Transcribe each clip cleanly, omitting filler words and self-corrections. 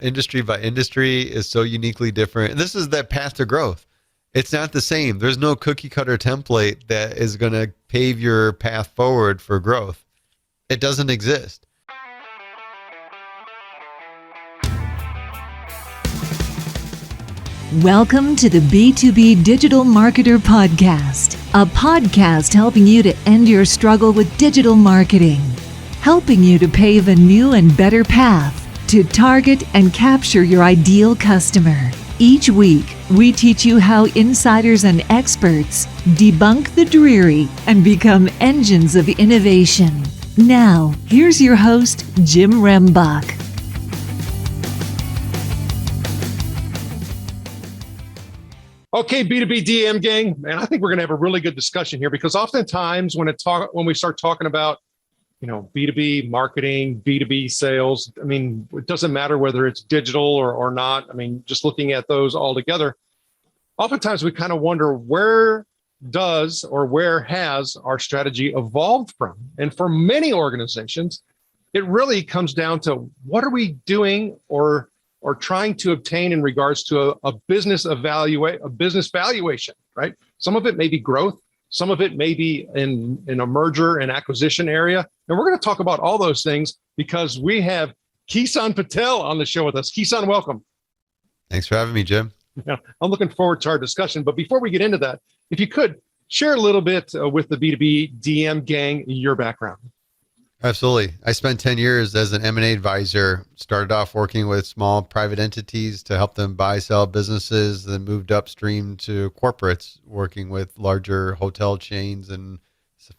industry by industry is so uniquely different. And this is that path to growth. It's not the same. There's no cookie cutter template that is going to pave your path forward for growth. It doesn't exist. Welcome to the B2B Digital Marketer Podcast, a podcast helping you to end your struggle with digital marketing, helping you to pave a new and better path to target and capture your ideal customer. Each week, we teach you how insiders and experts debunk the dreary and become engines of innovation. Now, here's your host, Jim Rembach. Okay, B2B DM gang, man, I think we're going to have a really good discussion here because oftentimes when we start talking about, B2B marketing, B2B sales, I mean, it doesn't matter whether it's digital or not. I mean, just looking at those all together, oftentimes we kind of wonder where has our strategy evolved from? And for many organizations, it really comes down to what are we doing or trying to obtain in regards to a business valuation, right? Some of it may be growth, some of it may be in a merger and acquisition area. And we're going to talk about all those things because we have Kison Patel on the show with us. Kison, welcome. Thanks for having me, Jim. Yeah, I'm looking forward to our discussion. But before we get into that, if you could share a little bit with the B2B DM gang, your background. Absolutely. I spent 10 years as an M&A advisor, started off working with small private entities to help them buy, sell businesses, then moved upstream to corporates, working with larger hotel chains and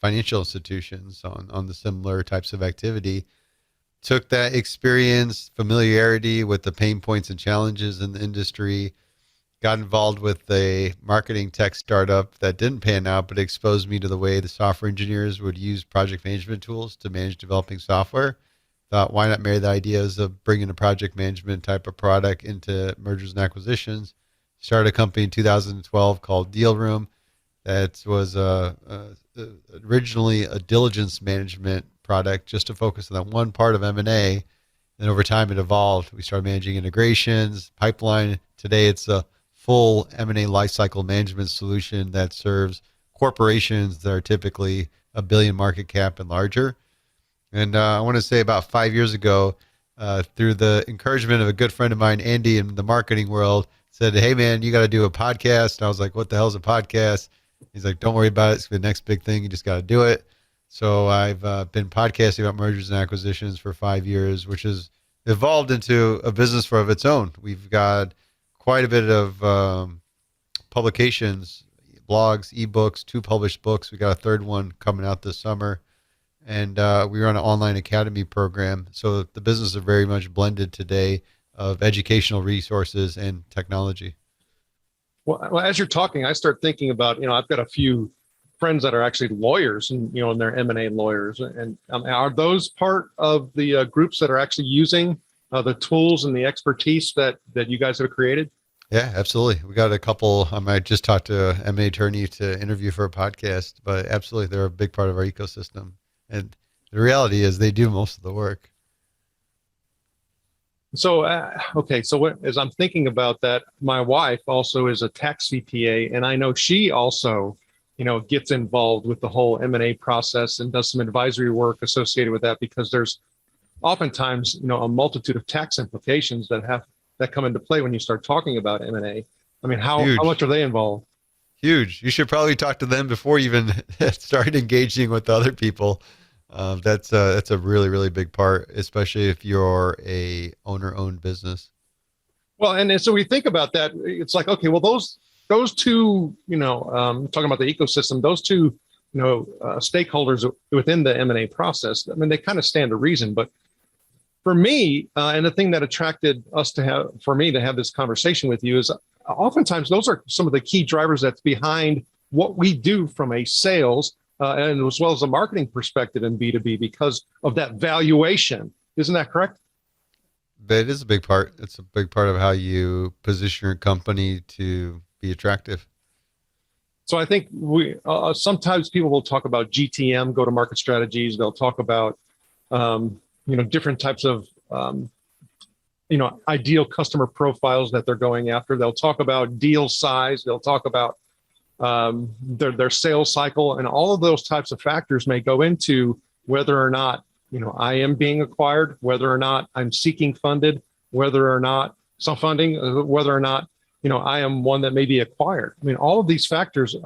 financial institutions on the similar types of activity. Took that experience, familiarity with the pain points and challenges in the industry, got involved with a marketing tech startup that didn't pan out, but exposed me to the way the software engineers would use project management tools to manage developing software. Thought, why not marry the ideas of bringing a project management type of product into mergers and acquisitions? Started a company in 2012 called Deal Room. That was originally a diligence management product just to focus on that one part of M&A. And over time it evolved. We started managing integrations, pipeline. Today it's a full M&A lifecycle management solution that serves corporations that are typically $1 billion market cap and larger. And I want to say about 5 years ago, through the encouragement of a good friend of mine, Andy, in the marketing world, said, "Hey man, you got to do a podcast." And I was like, "What the hell is a podcast?" He's like, "Don't worry about it. It's the next big thing. You just got to do it." So I've been podcasting about mergers and acquisitions for 5 years, which has evolved into a business of its own. We've got quite a bit of publications, blogs, ebooks, 2 published books. We got a 3rd one coming out this summer. And we run an online academy program. So the business is very much blended today of educational resources and technology. Well, as you're talking, I start thinking about, I've got a few friends that are actually lawyers and, and they're M&A lawyers. And are those part of the groups that are actually using the tools and the expertise that you guys have created? Yeah, absolutely. We got a couple. I might just talk to an M&A attorney to interview for a podcast, but absolutely, they're a big part of our ecosystem. And the reality is they do most of the work. So, as I'm thinking about that, my wife also is a tax CPA, and I know she also, gets involved with the whole M&A process and does some advisory work associated with that because there's oftentimes, a multitude of tax implications that come into play when you start talking about M&A. I mean, how much are they involved? Huge. You should probably talk to them before you even start engaging with other people. That's a really, really big part, especially if you're a owner-owned business. Well, and so we think about that. It's like, okay, well, those two, talking about the ecosystem, those two, stakeholders within the M&A process. I mean, they kind of stand to reason. But for me, and the thing that attracted us to have this conversation with you is oftentimes those are some of the key drivers that's behind what we do from a sales and as well as a marketing perspective in B2B because of that valuation. Isn't that correct? That is a big part. It's a big part of how you position your company to be attractive. So I think we sometimes people will talk about GTM, go-to-market strategies. They'll talk about different types of ideal customer profiles that they're going after. They'll talk about deal size. They'll talk about their sales cycle, and all of those types of factors may go into whether or not I am being acquired, whether or not I'm seeking funded, whether or not some funding, whether or not I am one that may be acquired. I mean, all of these factors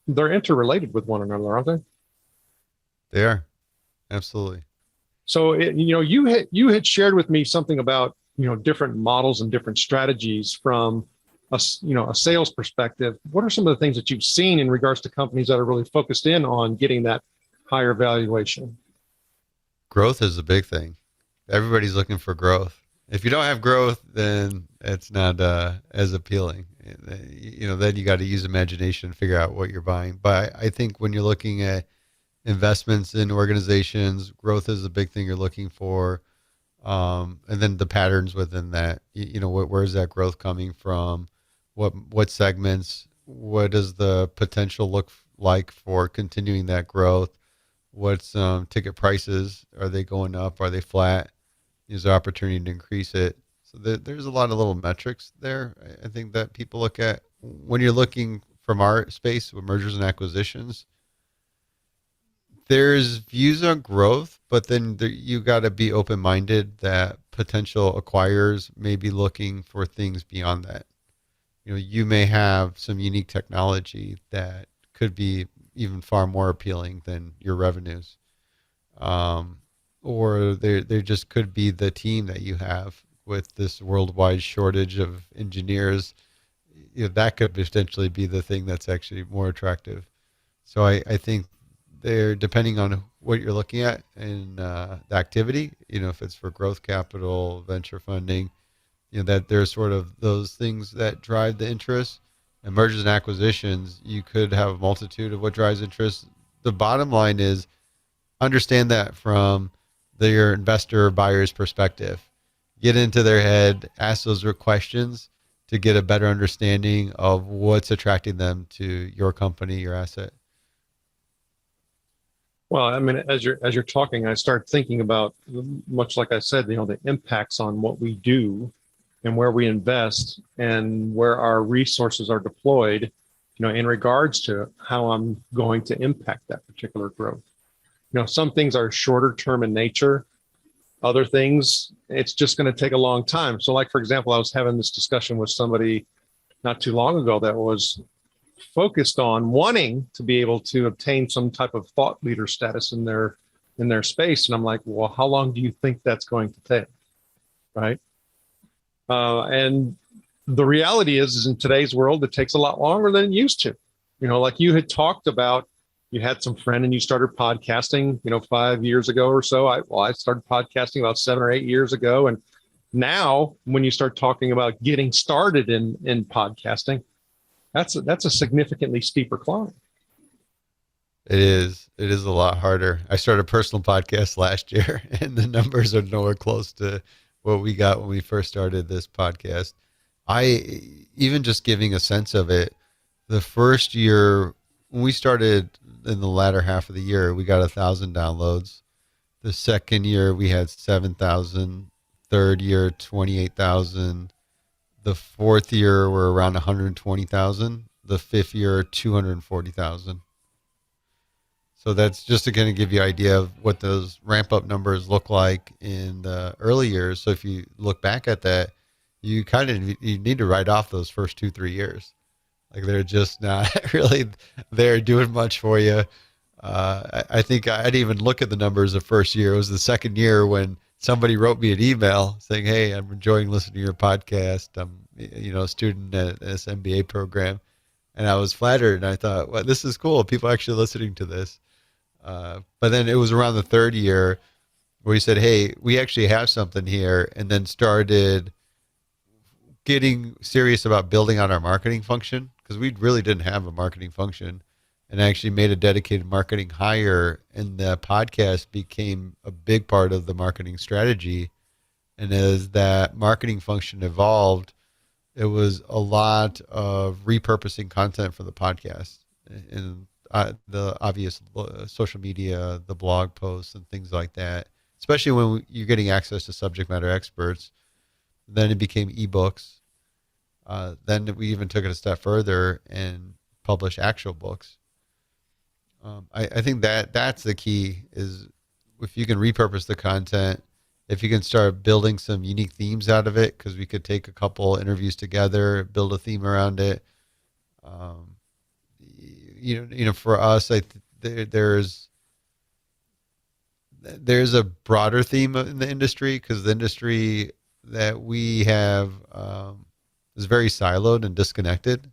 they're interrelated with one another, aren't they? They are, absolutely. So you had shared with me something about different models and different strategies from a sales perspective. What are some of the things that you've seen in regards to companies that are really focused in on getting that higher valuation? Growth is a big thing. Everybody's looking for growth. If you don't have growth, then it's not as appealing. Then you got to use imagination and figure out what you're buying. But I think when you're looking at investments in organizations, growth is a big thing you're looking for. And then the patterns within that, where's that growth coming from? What segments? What does the potential look like for continuing that growth? What's ticket prices? Are they going up? Are they flat? Is there opportunity to increase it? So there's a lot of little metrics there, I think, that people look at when you're looking from our space with mergers and acquisitions. There's views on growth, but then you got to be open-minded that potential acquirers may be looking for things beyond that. You may have some unique technology that could be even far more appealing than your revenues. Or there just could be the team that you have with this worldwide shortage of engineers. That could potentially be the thing that's actually more attractive. So I think they're depending on what you're looking at in the activity, if it's for growth capital, venture funding, that there's sort of those things that drive the interest. And mergers and acquisitions, you could have a multitude of what drives interest. The bottom line is understand that from your investor or buyer's perspective. Get into their head, ask those questions to get a better understanding of what's attracting them to your company, your asset. Well, I mean, as you're talking, I start thinking about, much like I said, the impacts on what we do and where we invest and where our resources are deployed, in regards to how I'm going to impact that particular growth. Some things are shorter term in nature. Other things, it's just going to take a long time. So like, for example, I was having this discussion with somebody not too long ago that was focused on wanting to be able to obtain some type of thought leader status in their space. And I'm like, well, how long do you think that's going to take? Right. And the reality is in today's world, it takes a lot longer than it used to. Like you had talked about, you had some friend and you started podcasting, 5 years ago or so. I started podcasting about 7 or 8 years ago. And now when you start talking about getting started in podcasting, that's a significantly steeper climb. It is a lot harder. I started a personal podcast last year and the numbers are nowhere close to what we got when we first started this podcast. Even just giving a sense of it, the first year when we started in the latter half of the year, we got 1,000 downloads. The second year we had 7,000, third year, 28,000. The fourth year we're around 120,000. The fifth year, 240,000. So that's just to kind of give you an idea of what those ramp up numbers look like in the early years. So if you look back at that, you need to write off those first 2-3 years. Like they're just not really there doing much for you. I think I'd even look at the numbers the first year. It was the second year when somebody wrote me an email saying, "Hey, I'm enjoying listening to your podcast. I'm, a student at this MBA program." And I was flattered and I thought, well, this is cool. People are actually listening to this. But then it was around the third year where he said, "Hey, we actually have something here," and then started getting serious about building out our marketing function, because we really didn't have a marketing function, and actually made a dedicated marketing hire, and the podcast became a big part of the marketing strategy. And as that marketing function evolved, it was a lot of repurposing content for the podcast and the obvious social media, the blog posts and things like that, especially when you're getting access to subject matter experts. Then it became ebooks. Then we even took it a step further and published actual books. I think that's the key, is if you can repurpose the content, if you can start building some unique themes out of it, because we could take a couple interviews together, build a theme around it. For us, there's a broader theme in the industry, because the industry that we have is very siloed and disconnected.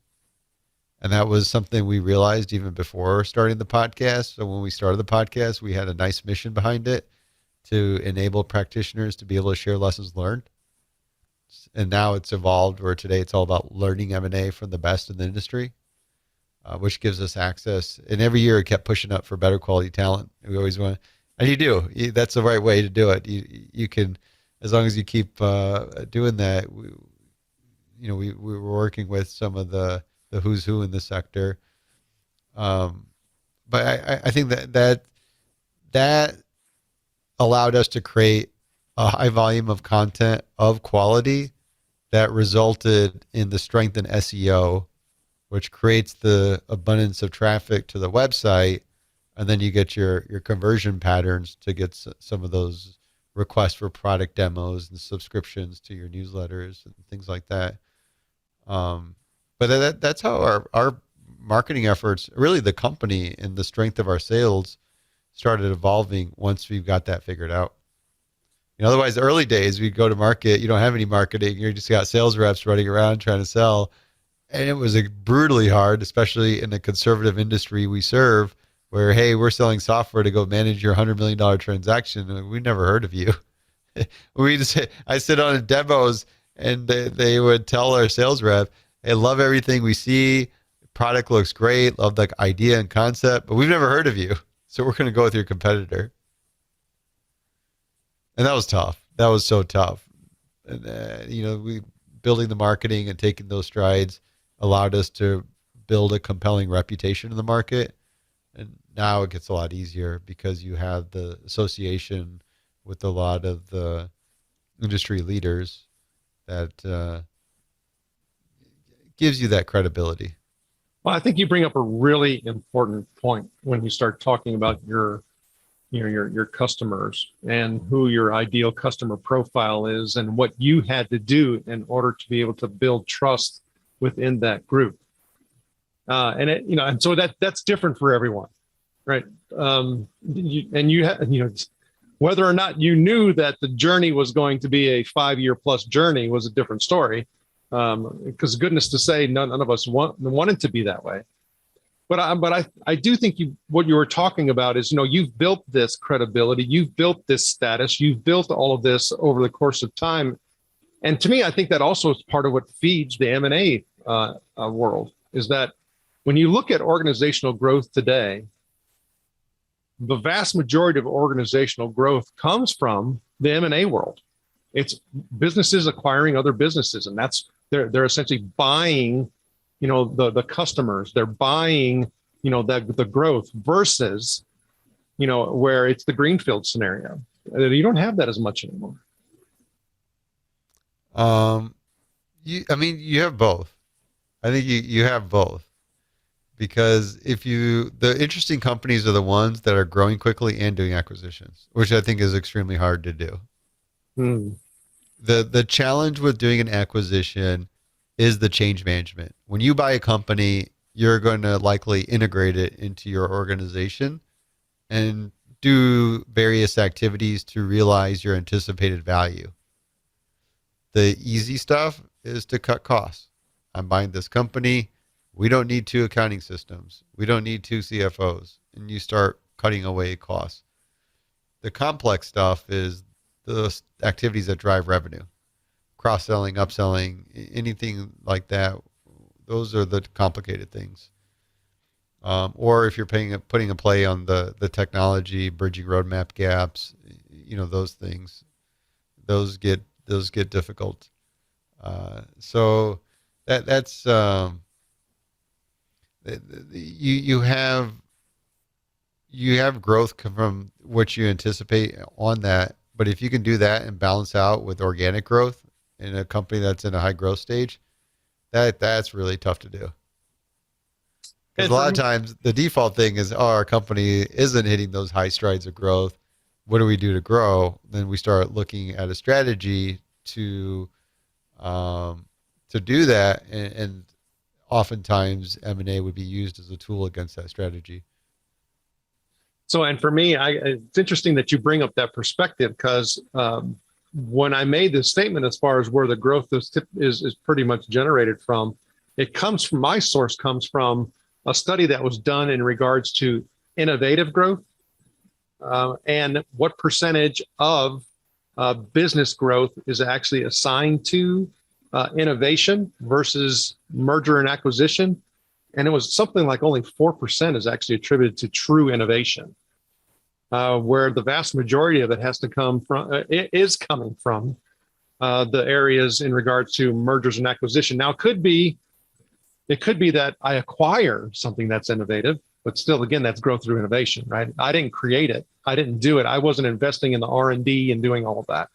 And that was something we realized even before starting the podcast. So when we started the podcast, we had a nice mission behind it to enable practitioners to be able to share lessons learned. And now it's evolved where today it's all about learning M&A from the best in the industry, which gives us access. And every year it kept pushing up for better quality talent. We always want, and you do. That's the right way to do it. You can, as long as you keep doing that. We were working with some of the who's who in the sector. But I think that allowed us to create a high volume of content of quality that resulted in the strength in SEO, which creates the abundance of traffic to the website. And then you get your conversion patterns to get some of those requests for product demos and subscriptions to your newsletters and things like that. But that's how our marketing efforts, really the company and the strength of our sales, started evolving once we've got that figured out. Otherwise, the early days, we go to market, you don't have any marketing, you just got sales reps running around trying to sell. And it was brutally hard, especially in the conservative industry we serve, where, hey, we're selling software to go manage your $100 million transaction. And we never heard of you. I sit on demos, and they would tell our sales rep, hey, love everything we see. Product looks great. Love the idea and concept, but we've never heard of you. So we're going to go with your competitor. And that was tough. That was so tough. And, we building the marketing and taking those strides allowed us to build a compelling reputation in the market. And now it gets a lot easier because you have the association with a lot of the industry leaders that gives you that credibility. Well, I think you bring up a really important point when you start talking about your customers and who your ideal customer profile is and what you had to do in order to be able to build trust within that group. And so that's different for everyone, right? Whether or not you knew that the journey was going to be a 5-year plus journey was a different story. Because goodness to say, none of us wanted to be that way. But I do think what you were talking about is, you've built this credibility, you've built this status, you've built all of this over the course of time. And to me, I think that also is part of what feeds the M&A world, is that when you look at organizational growth today, the vast majority of organizational growth comes from the M&A world. It's businesses acquiring other businesses, and they're essentially buying, the customers. They're buying, the growth versus, where it's the greenfield scenario. You don't have that as much anymore. You have both. I think you have both. Because the interesting companies are the ones that are growing quickly and doing acquisitions, which I think is extremely hard to do. The challenge with doing an acquisition is the change management. When you buy a company, you're going to likely integrate it into your organization and do various activities to realize your anticipated value. The easy stuff is to cut costs. I'm buying this company. We don't need 2 accounting systems. We don't need 2 CFOs. And you start cutting away costs. The complex stuff is the activities that drive revenue. Cross-selling, upselling, anything like that. Those are the complicated things. Or if you're putting a play on the technology, bridging roadmap gaps, those things, those get difficult. So that's you have growth from what you anticipate on that, but if you can do that and balance out with organic growth, in a company that's in a high growth stage, that's really tough to do. Because And a for lot of me, times the default thing is, oh, our company isn't hitting those high strides of growth. What do we do to grow? Then we start looking at a strategy um, to do that, and oftentimes M&A would be used as a tool against that strategy. and for me, it's interesting that you bring up that perspective because when I made this statement as far as where the growth is pretty much generated from, it comes from my source comes from a study that was done in regards to innovative growth and what percentage of business growth is actually assigned to innovation versus merger and acquisition. And it was something like only 4% is actually attributed to true innovation, where the vast majority of it has to come from, it is coming from the areas in regards to mergers and acquisition. Now, it could be that I acquire something that's innovative, but still, again, that's growth through innovation, right? I didn't create it. I didn't do it. I wasn't investing in the R&D and doing all of that.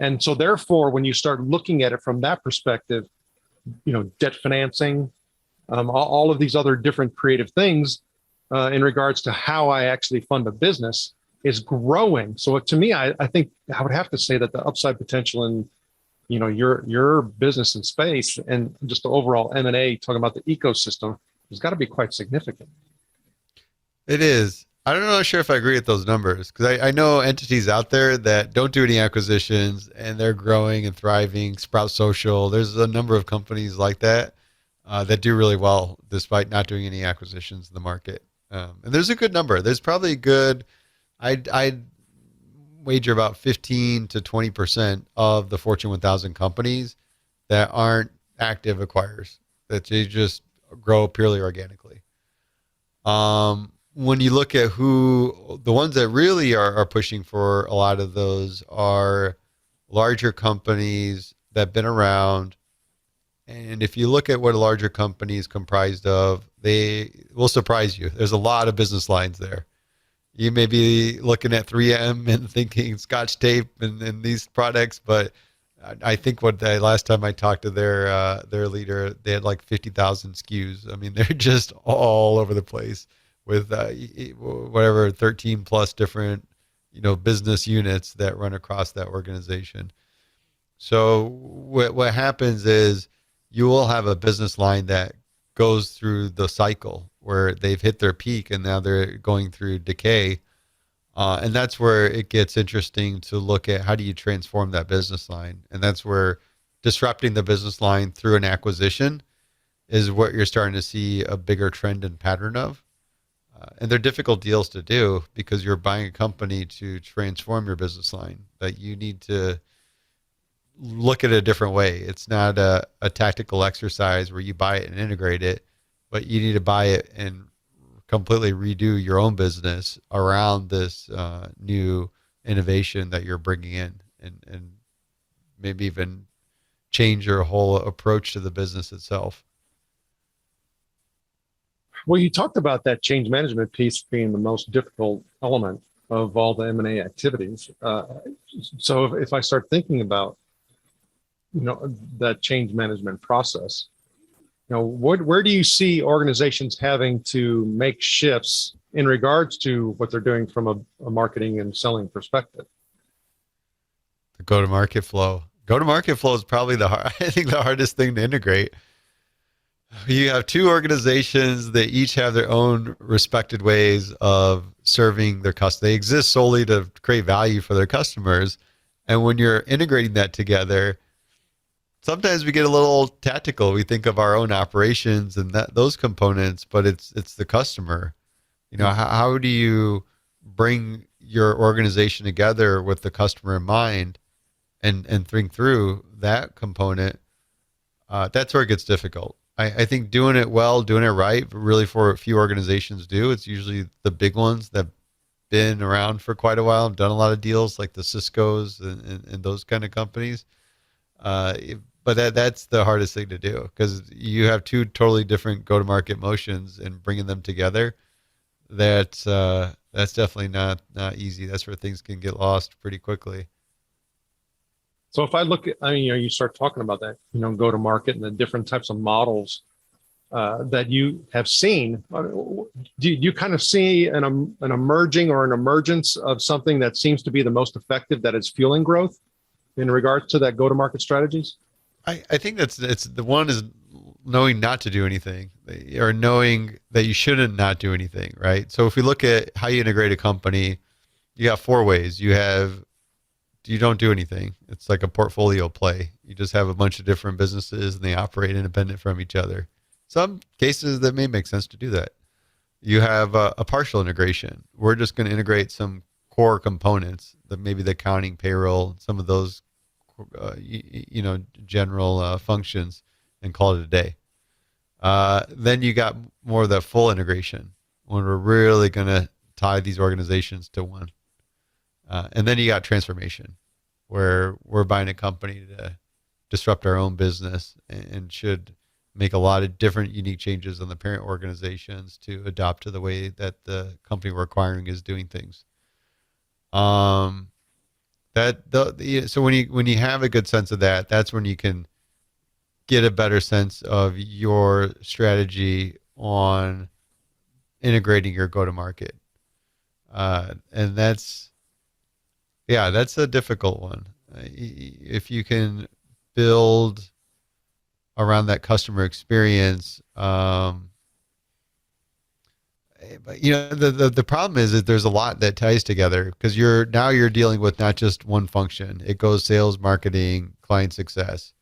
And so therefore, when you start looking at it from that perspective, debt financing, all of these other different creative things in regards to how I actually fund a business is growing. So to me, I think I would have to say that the upside potential in your business in space and just the overall M&A, talking about the ecosystem, has got to be quite significant. It is. I don't know sure if I agree with those numbers because I know entities out there that don't do any acquisitions and they're growing and thriving. Sprout Social, there's a number of companies like that that do really well despite not doing any acquisitions in the market. And there's a good number. There's probably good, I'd wager about 15 to 20% of the Fortune 1000 companies that aren't active acquirers, that they just grow purely organically. When you look at the ones that really are pushing for a lot of those are larger companies that have been around. And if you look at what a larger company is comprised of, they will surprise you. There's a lot of business lines there. You may be looking at 3M and thinking Scotch tape and these products, but I think last time I talked to their leader, they had like 50,000 SKUs. I mean, they're just all over the place with whatever 13 plus different business units that run across that organization. So what happens is you will have a business line that goes through the cycle where they've hit their peak and now they're going through decay. And that's where it gets interesting to look at how do you transform that business line. And that's where disrupting the business line through an acquisition is what you're starting to see a bigger trend and pattern of. And they're difficult deals to do because you're buying a company to transform your business line, that you need to look at it a different way. It's not a tactical exercise where you buy it and integrate it, but you need to buy it and completely redo your own business around this new innovation that you're bringing in, and maybe even change your whole approach to the business itself. Well, you talked about that change management piece being the most difficult element of all the M&A activities. So if I start thinking about, that change management process, where do you see organizations having to make shifts in regards to what they're doing from a marketing and selling perspective? The go-to-market flow. Go-to-market flow is probably I think the hardest thing to integrate. You have two organizations that each have their own respected ways of serving their customers. They exist solely to create value for their customers. And when you're integrating that together, sometimes we get a little tactical. We think of our own operations and those components, but it's the customer. How do you bring your organization together with the customer in mind and think through that component? That's where it gets difficult. I think doing it well, doing it right, really for a few organizations do. It's usually the big ones that have been around for quite a while and done a lot of deals like the Cisco's and those kind of companies. But that's the hardest thing to do because you have two totally different go-to-market motions, and bringing them together, that's definitely not easy. That's where things can get lost pretty quickly. So if I look at, I mean, you start talking about that, go to market and the different types of models that you have seen. Do you kind of see an emerging or an emergence of something that seems to be the most effective that is fueling growth in regards to that go-to-market strategies? I think it's the one is knowing not to do anything, or knowing that you shouldn't not do anything, right? So if we look at how you integrate a company, you got four ways. You don't do anything. It's like a portfolio play. You just have a bunch of different businesses and they operate independent from each other. Some cases that may make sense to do that. You have a partial integration. We're just going to integrate some core components, that maybe the accounting, payroll, some of those, general functions, and call it a day. Then you got more of the full integration, when we're really going to tie these organizations to one. And then you got transformation, where we're buying a company to disrupt our own business and should make a lot of different unique changes on the parent organizations to adapt to the way that the company we're acquiring is doing things. So when you have a good sense of that, that's when you can get a better sense of your strategy on integrating your go-to-market. And that's a difficult one. If you can build around that customer experience, but the problem is that there's a lot that ties together, because you're dealing with not just one function. It goes sales, marketing, client success,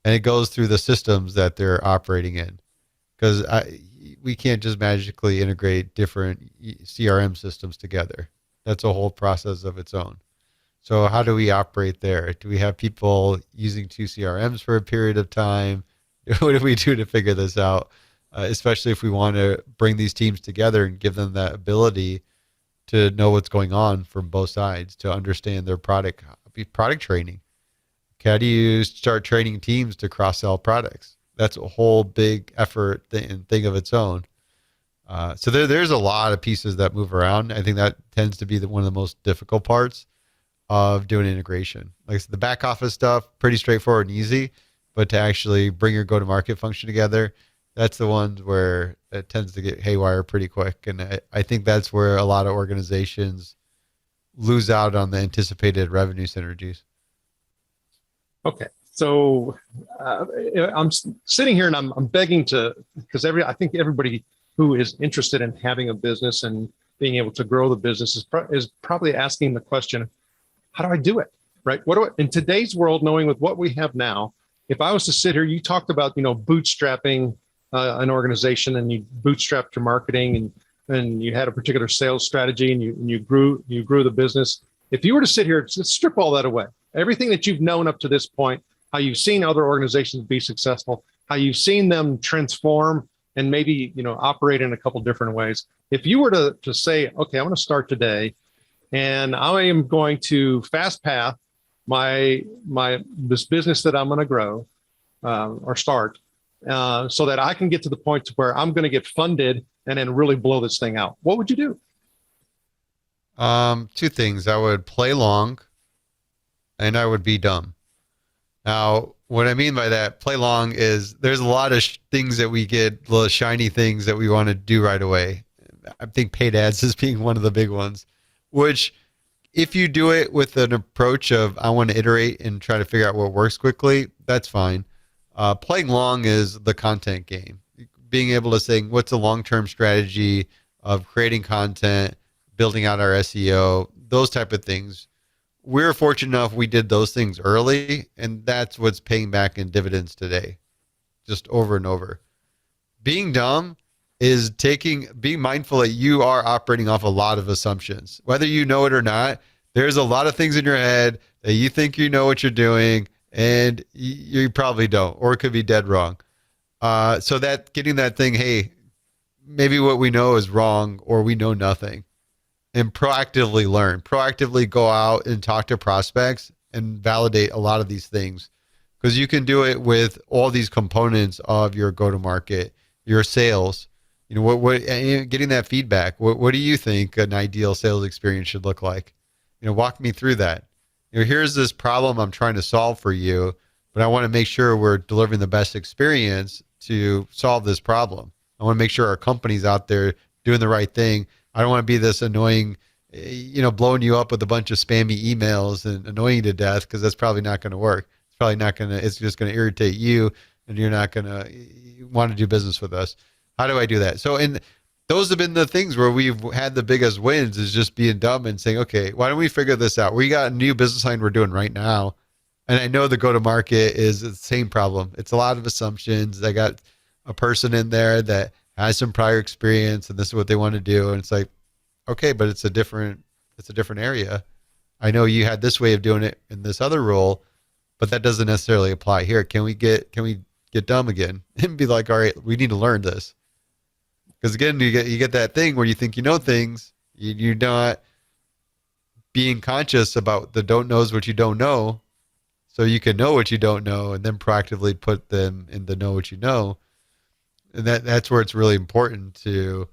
and it goes through the systems that they're operating in, because we can't just magically integrate different CRM systems together. That's a whole process of its own. So how do we operate there? Do we have people using two CRMs for a period of time? What do we do to figure this out? Especially if we want to bring these teams together and give them that ability to know what's going on from both sides, to understand their product training. How do you start training teams to cross-sell products? That's a whole big effort and thing of its own. So there's a lot of pieces that move around. I think that tends to be one of the most difficult parts of doing integration. Like I said, the back office stuff, pretty straightforward and easy, but to actually bring your go-to-market function together, that's the ones where it tends to get haywire pretty quick. And I think that's where a lot of organizations lose out on the anticipated revenue synergies. Okay. So I'm sitting here and I'm begging to, because I think everybody who is interested in having a business and being able to grow the business is probably asking the question, how do I do it? Right? In today's world, knowing with what we have now, if I was to sit here, you talked about, bootstrapping an organization, and you bootstrapped your marketing, and you had a particular sales strategy, and you grew the business. If you were to sit here, just strip all that away, everything that you've known up to this point, how you've seen other organizations be successful, how you've seen them transform and maybe, operate in a couple different ways. If you were to say, okay, I want to start today, and I am going to fast path this business that I'm going to grow or start, so that I can get to the point to where I'm going to get funded and then really blow this thing out, what would you do? Two things. I would play long, and I would be dumb. Now, what I mean by that, play long, is there's a lot of things that we get, little shiny things that we want to do right away. I think paid ads is being one of the big ones, which if you do it with an approach of, I want to iterate and try to figure out what works quickly, that's fine. Playing long is the content game. Being able to say, what's a long-term strategy of creating content, building out our SEO, those type of things. We're fortunate enough we did those things early, and that's what's paying back in dividends today, just over and over. Being dumb is being mindful that you are operating off a lot of assumptions. Whether you know it or not, there's a lot of things in your head that you think you know what you're doing, and you probably don't, or it could be dead wrong. So that getting that thing, hey, maybe what we know is wrong, or we know nothing, and proactively learn, proactively go out and talk to prospects and validate a lot of these things, because you can do it with all these components of your go-to-market, your sales. What getting that feedback. What do you think an ideal sales experience should look like? Walk me through that. Here's this problem I'm trying to solve for you, but I want to make sure we're delivering the best experience to solve this problem. I want to make sure our company's out there doing the right thing. I don't want to be this annoying, blowing you up with a bunch of spammy emails and annoying you to death, because that's probably not going to work. It's probably not going to, it's just going to irritate you, and you're not going to want to do business with us. How do I do that? So, and those have been the things where we've had the biggest wins, is just being dumb and saying, okay, why don't we figure this out? We got a new business line we're doing right now. And I know the go-to-market is the same problem. It's a lot of assumptions. I got a person in there that has some prior experience, and this is what they want to do. And it's like, okay, but it's a different area. I know you had this way of doing it in this other role, but that doesn't necessarily apply here. Can we get dumb again and be like, all right, we need to learn this? Because again, you get that thing where you think you know things, you're not being conscious about the don't knows what you don't know, so you can know what you don't know and then proactively put them in the know what you know. And that's where it's really important to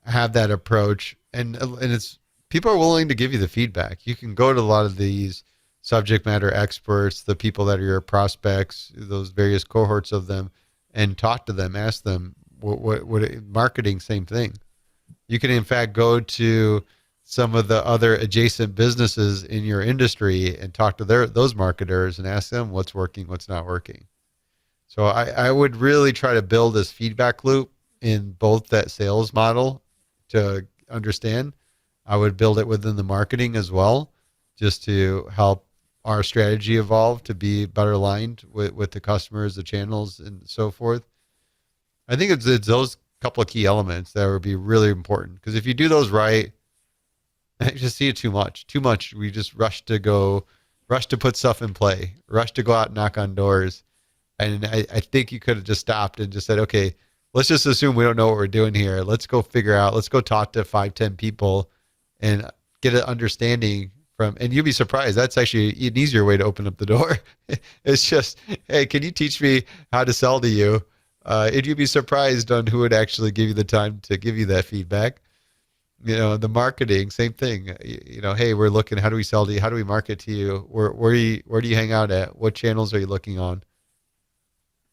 have that approach. And it's, people are willing to give you the feedback. You can go to a lot of these subject matter experts, the people that are your prospects, those various cohorts of them, and talk to them, ask them, what marketing, same thing. You can in fact go to some of the other adjacent businesses in your industry and talk to those marketers and ask them what's working, what's not working. So I would really try to build this feedback loop in both that sales model to understand. I would build it within the marketing as well, just to help our strategy evolve to be better aligned with the customers, the channels, and so forth. I think it's those couple of key elements that would be really important, because if you do those right, I just see it too much. We just rush to put stuff in play, rush to go out and knock on doors. And I think you could have just stopped and just said, okay, let's just assume we don't know what we're doing here. Let's go let's go talk to 5-10 people and get an understanding from, and you'll be surprised. That's actually an easier way to open up the door. It's just, hey, can you teach me how to sell to you? And you'd be surprised on who would actually give you the time to give you that feedback. The marketing, same thing. Hey, we're looking, how do we sell to you? How do we market to you? Where do you hang out at? What channels are you looking on?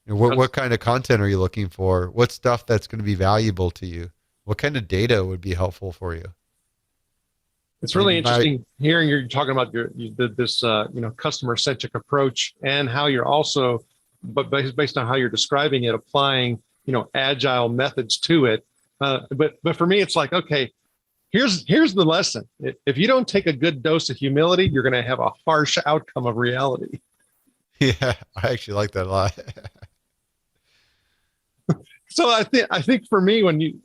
What kind of content are you looking for? What stuff that's going to be valuable to you? What kind of data would be helpful for you? It's really interesting hearing you're talking about this customer-centric approach, and how you're also, but based on how you're describing it, applying agile methods to it. But for me, it's like, okay, here's the lesson. If you don't take a good dose of humility, you're going to have a harsh outcome of reality. Yeah, I actually like that a lot. So I think for me, when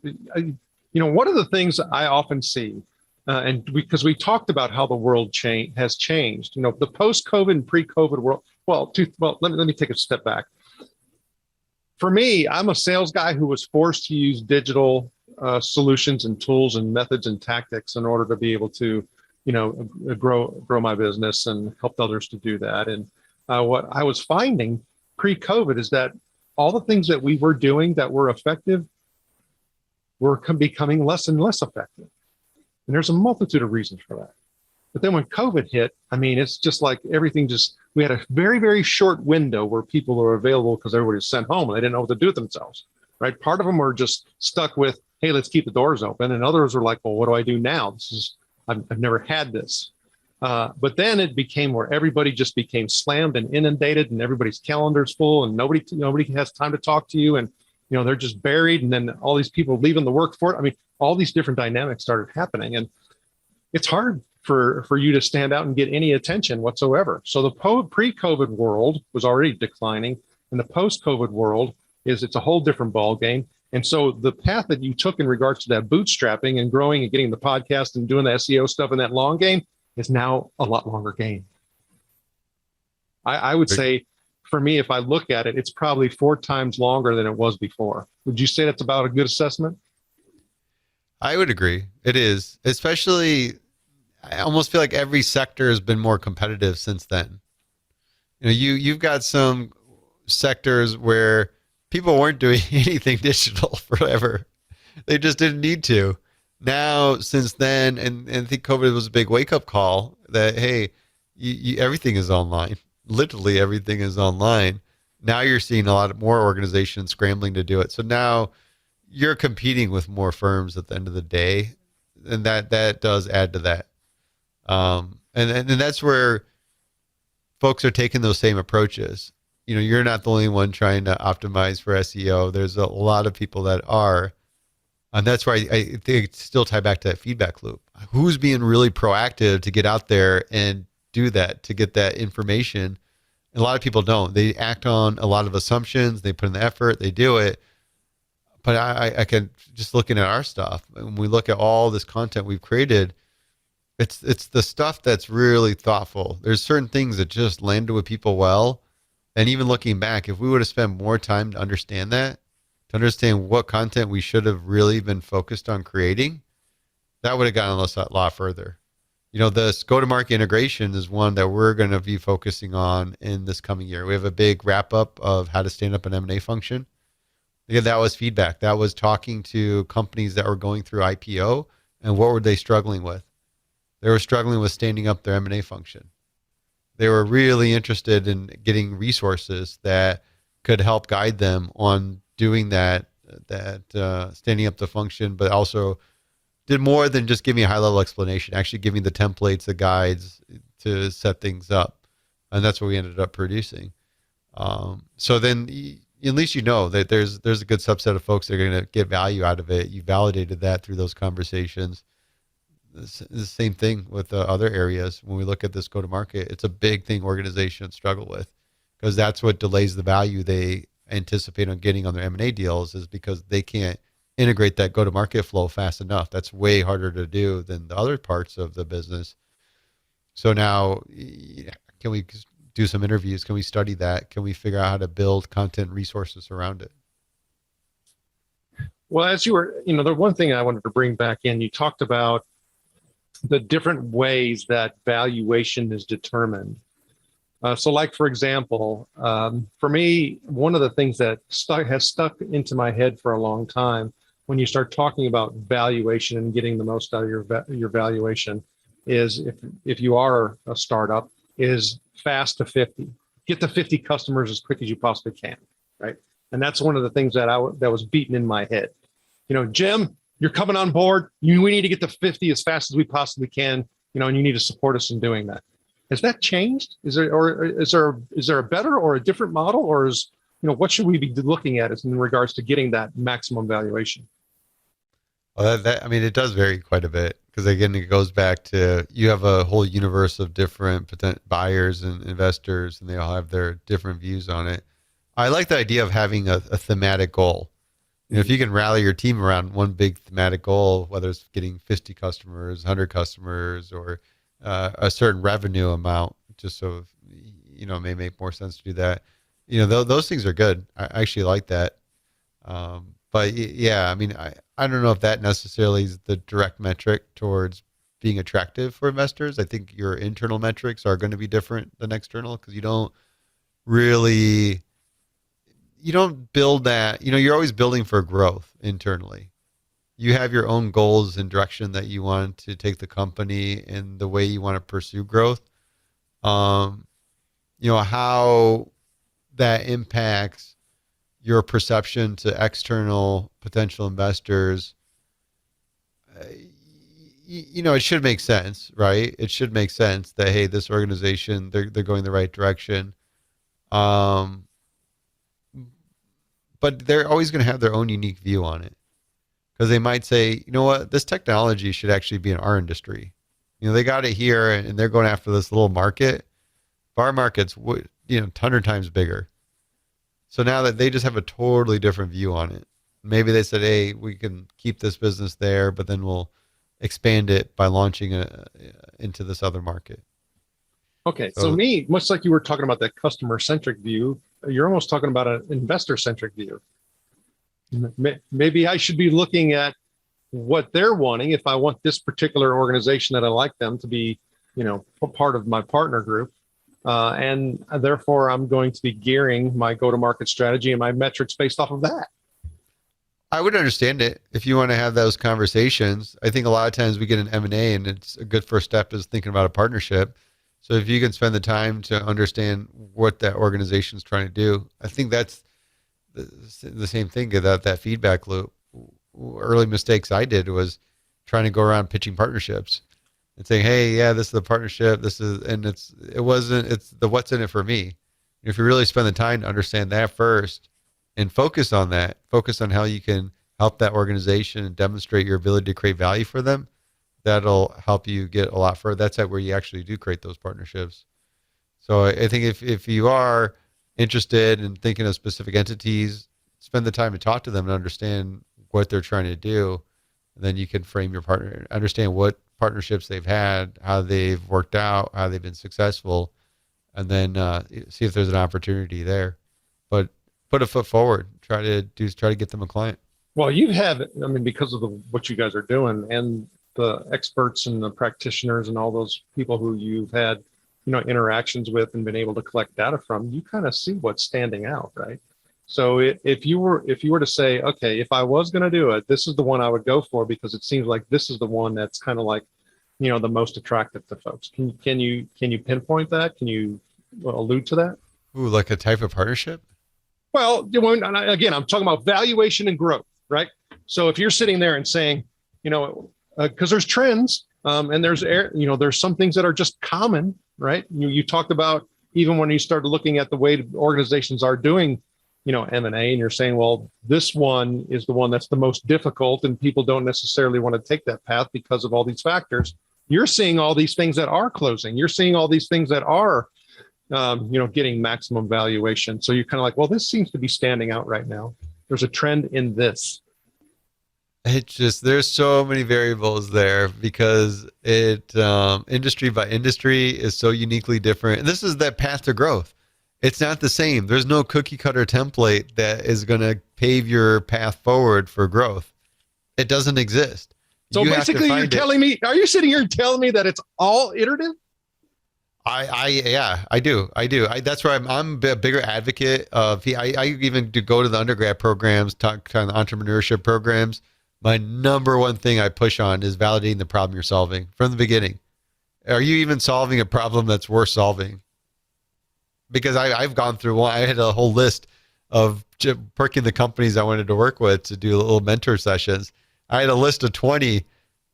one of the things I often see, and because we talked about how the world has changed, the post-COVID and pre-COVID world. Let me take a step back. For me, I'm a sales guy who was forced to use digital solutions and tools and methods and tactics in order to be able to, grow my business and help others to do that. And what I was finding pre-COVID is that all the things that we were doing that were effective were becoming less and less effective. And there's a multitude of reasons for that. But then when COVID hit, it's just like everything we had a very, very short window where people were available because everybody was sent home and they didn't know what to do with themselves, right? Part of them were just stuck with, hey, let's keep the doors open. And others were like, well, what do I do now? I've never had this. But then it became where everybody just became slammed and inundated, and everybody's calendar's full, and nobody has time to talk to you, and they're just buried. And then all these people leaving the workforce. All these different dynamics started happening, and it's hard for you to stand out and get any attention whatsoever. So the pre-COVID world was already declining, and the post-COVID world it's a whole different ball game. And so the path that you took in regards to that bootstrapping and growing and getting the podcast and doing the SEO stuff in that long game is now a lot longer game. I would say, for me, if I look at it, it's probably 4 times longer than it was before. Would you say that's about a good assessment? I would agree. It is. Especially, I almost feel like every sector has been more competitive since then. You've got some sectors where people weren't doing anything digital forever. They just didn't need to. Now, since then, and I think COVID was a big wake-up call that, hey, everything is online. Literally everything is online. Now you're seeing a lot more organizations scrambling to do it. So now you're competing with more firms at the end of the day, and that does add to that. And that's where folks are taking those same approaches. You're not the only one trying to optimize for SEO. There's a lot of people that are. And that's why I think it still tie back to that feedback loop. Who's being really proactive to get out there and do that, to get that information? And a lot of people don't. They act on a lot of assumptions. They put in the effort. They do it. But I can, just looking at our stuff, when we look at all this content we've created, it's the stuff that's really thoughtful. There's certain things that just landed with people well. And even looking back, if we would have spent more time to understand that, to understand what content we should have really been focused on creating, that would have gotten us a lot further. This go-to-market integration is one that we're going to be focusing on in this coming year. We have a big wrap-up of how to stand up an M&A function. Again, that was feedback. That was talking to companies that were going through IPO, and what were they struggling with? They were struggling with standing up their M&A function. They were really interested in getting resources that could help guide them on doing that standing up the function, but also did more than just giving a high-level explanation, actually giving the templates, the guides to set things up. And that's what we ended up producing. So then at least that there's a good subset of folks that are going to get value out of it. You validated that through those conversations. It's the same thing with other areas. When we look at this go-to-market, it's a big thing organizations struggle with, because that's what delays the value they anticipate on getting on their M&A deals, is because they can't integrate that go-to-market flow fast enough. That's way harder to do than the other parts of the business. So now, can we do some interviews? Can we study that? Can we figure out how to build content resources around it? Well, as you were, the one thing I wanted to bring back in, you talked about the different ways that valuation is determined. So like, for example, for me, one of the things that has stuck into my head for a long time, when you start talking about valuation and getting the most out of your valuation, is if you are a startup, is fast to 50. Get to 50 customers as quick as you possibly can, right? And that's one of the things that that was beaten in my head. Jim, you're coming on board. We need to get to 50 as fast as we possibly can, and you need to support us in doing that. Has that changed? Is there a better or a different model, or what should we be looking at in regards to getting that maximum valuation? Well, it does vary quite a bit, because again, it goes back to, you have a whole universe of different potential buyers and investors, and they all have their different views on it. I like the idea of having a thematic goal. If you can rally your team around one big thematic goal, whether it's getting 50 customers, 100 customers, or a certain revenue amount, just so it may make more sense to do that. Those things are good. I actually like that. But yeah, I don't know if that necessarily is the direct metric towards being attractive for investors. I think your internal metrics are going to be different than external, because you don't build that. You're always building for growth internally. You have your own goals and direction that you want to take the company and the way you want to pursue growth. How that impacts your perception to external potential investors, it should make sense, right? It should make sense that, hey, this organization, they're going the right direction. But they're always going to have their own unique view on it. Because they might say, this technology should actually be in our industry. They got it here and they're going after this little market. But our market's 100 times bigger. So now that they just have a totally different view on it. Maybe they said, hey, we can keep this business there, but then we'll expand it by launching into this other market. Okay. So me, much like you were talking about that customer-centric view, you're almost talking about an investor-centric view. Maybe I should be looking at what they're wanting. If I want this particular organization that I like them to be, part of my partner group, and therefore I'm going to be gearing my go-to-market strategy and my metrics based off of that. I would understand it if you want to have those conversations. I think a lot of times we get an M&A, and it's a good first step is thinking about a partnership. So if you can spend the time to understand what that organization is trying to do, I think that's the same thing about that feedback loop. Early mistakes I did was trying to go around pitching partnerships and saying, "Hey, yeah, this is the partnership. This is," and it's the what's in it for me. If you really spend the time to understand that first and focus on that, focus on how you can help that organization and demonstrate your ability to create value for them, that'll help you get a lot further. That's where you actually do create those partnerships. So I think if you are interested in thinking of specific entities, spend the time to talk to them and understand what they're trying to do. And then you can frame your partner, understand what partnerships they've had, how they've worked out, how they've been successful, and then see if there's an opportunity there. But put a foot forward. Try to get them a client. Well, you have, I mean, because of what you guys are doing and the experts and the practitioners and all those people who you've had, interactions with and been able to collect data from, you kind of see what's standing out, right? So if you were to say, okay, if I was going to do it, this is the one I would go for because it seems like this is the one that's kind of like, the most attractive to folks. Can you pinpoint that? Can you allude to that? Ooh, like a type of partnership? Well, again, I'm talking about valuation and growth, right? So if you're sitting there and saying, because there's trends and there's some things that are just common, right? You talked about even when you started looking at the way organizations are doing, M&A, and you're saying, well, this one is the one that's the most difficult and people don't necessarily want to take that path because of all these factors. You're seeing all these things that are closing. You're seeing all these things that are, getting maximum valuation. So you're kind of like, well, this seems to be standing out right now. There's a trend in this. It's just, there's so many variables there because industry by industry is so uniquely different. And this is that path to growth. It's not the same. There's no cookie cutter template that is going to pave your path forward for growth. It doesn't exist. So basically you're telling me, are you sitting here telling me that it's all iterative? Yeah, I do. That's why I'm a bigger advocate of, I even do go to the undergrad programs, talk kind of entrepreneurship programs. My number one thing I push on is validating the problem you're solving from the beginning. Are you even solving a problem that's worth solving? Because I've gone through one. I had a whole list of perking the companies I wanted to work with to do little mentor sessions. I had a list of 20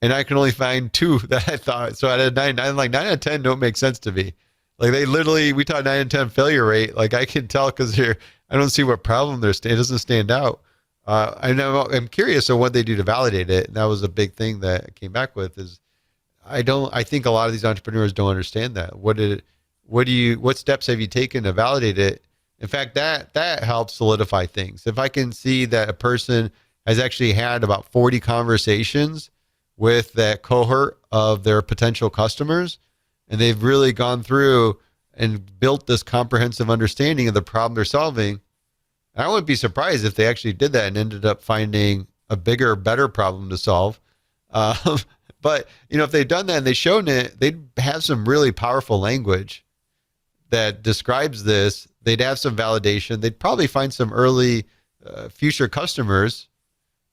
and I can only find 2 that I thought. So I had 9 out of 10 don't make sense to me. Like we taught 9 out of 10 failure rate. Like I can tell because I don't see what problem it doesn't stand out. I'm curious of what they do to validate it. And that was a big thing that I came back with is I think a lot of these entrepreneurs don't understand that. What steps have you taken to validate it? In fact, that helps solidify things. If I can see that a person has actually had about 40 conversations with that cohort of their potential customers, and they've really gone through and built this comprehensive understanding of the problem they're solving, I wouldn't be surprised if they actually did that and ended up finding a bigger, better problem to solve. But, if they'd done that and they'd shown it, they'd have some really powerful language that describes this. They'd have some validation. They'd probably find some early future customers.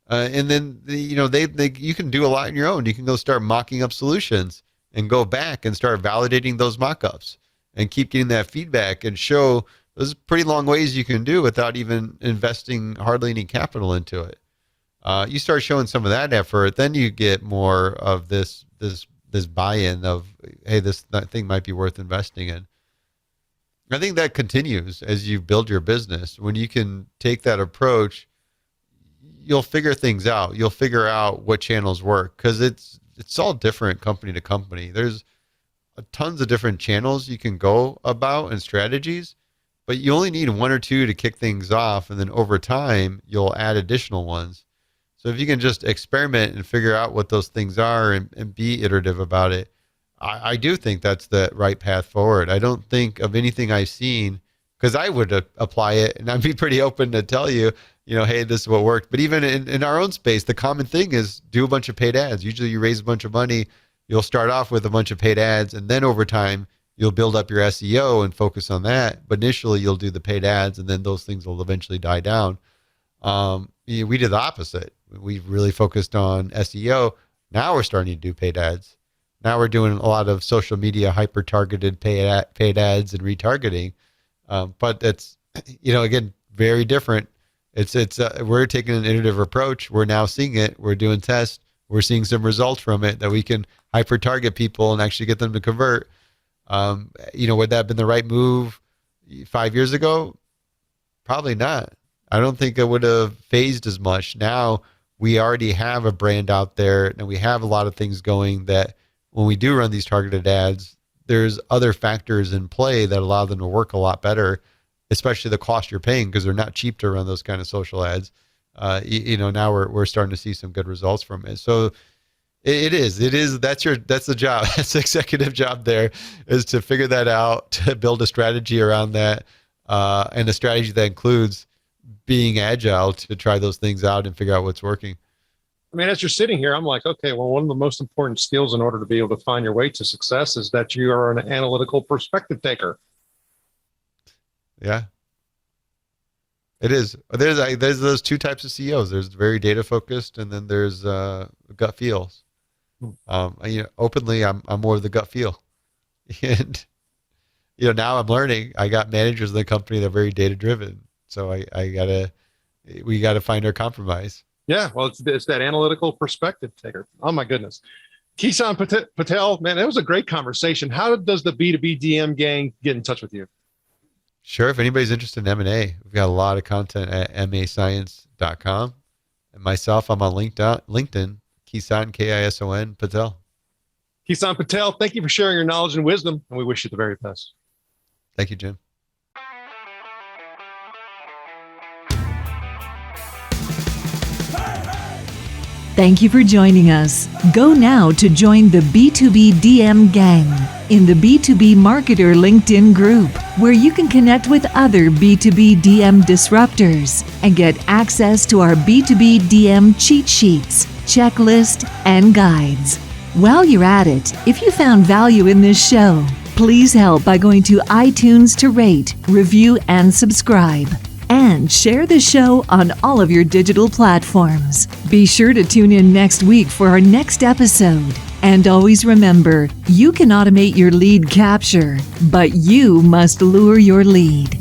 And then, you can do a lot on your own. You can go start mocking up solutions and go back and start validating those mock-ups and keep getting that feedback and show there's pretty long ways you can do without even investing hardly any capital into it. You start showing some of that effort, then you get more of this buy-in of, hey, that thing might be worth investing in. I think that continues as you build your business. When you can take that approach, you'll figure things out. You'll figure out what channels work because it's all different company to company. There's tons of different channels you can go about and strategies, but you only need 1 or 2 to kick things off. And then over time, you'll add additional ones. So if you can just experiment and figure out what those things are and be iterative about it, I do think that's the right path forward. I don't think of anything I've seen, because I would apply it and I'd be pretty open to tell you, hey, this is what worked. But even in our own space, the common thing is do a bunch of paid ads. Usually you raise a bunch of money, you'll start off with a bunch of paid ads, and then over time, you'll build up your SEO and focus on that. But initially you'll do the paid ads and then those things will eventually die down. We did the opposite. We really focused on SEO. Now we're starting to do paid ads. Now we're doing a lot of social media hyper-targeted paid ads and retargeting. But it's, again, very different. We're taking an iterative approach. We're now seeing it. We're doing tests. We're seeing some results from it that we can hyper-target people and actually get them to convert. Would that have been the right move 5 years ago? Probably not. I don't think it would have phased as much. Now we already have a brand out there and we have a lot of things going that when we do run these targeted ads, there's other factors in play that allow them to work a lot better, especially the cost you're paying, because they're not cheap to run those kind of social ads. Now we're starting to see some good results from it. So it is, that's the job. That's the executive job there, is to figure that out, to build a strategy around that, and a strategy that includes being agile to try those things out and figure out what's working. I mean, as you're sitting here, I'm like, okay, well, one of the most important skills in order to be able to find your way to success is that you are an analytical perspective taker. Yeah, it is. There's those two types of CEOs. There's very data focused, and then there's gut feels. Openly, I'm more of the gut feel, and now I'm learning. I got managers in the company that are very data driven, so we gotta find our compromise. Yeah, well, it's that analytical perspective taker. Oh my goodness, Kison Patel, man, that was a great conversation. How does the B2B DM gang get in touch with you? Sure. If anybody's interested in M&A, we've got a lot of content at mascience.com. And myself, I'm on LinkedIn, Kison, Kison Patel. Kison Patel, thank you for sharing your knowledge and wisdom, and we wish you the very best. Thank you, Jim. Thank you for joining us. Go now to join the B2B DM gang in the B2B Marketer LinkedIn group, where you can connect with other B2B DM disruptors and get access to our B2B DM cheat sheets, checklist, and guides. While you're at it, if you found value in this show, please help by going to iTunes to rate, review, and subscribe. And share the show on all of your digital platforms. Be sure to tune in next week for our next episode. And always remember, you can automate your lead capture, but you must lure your lead.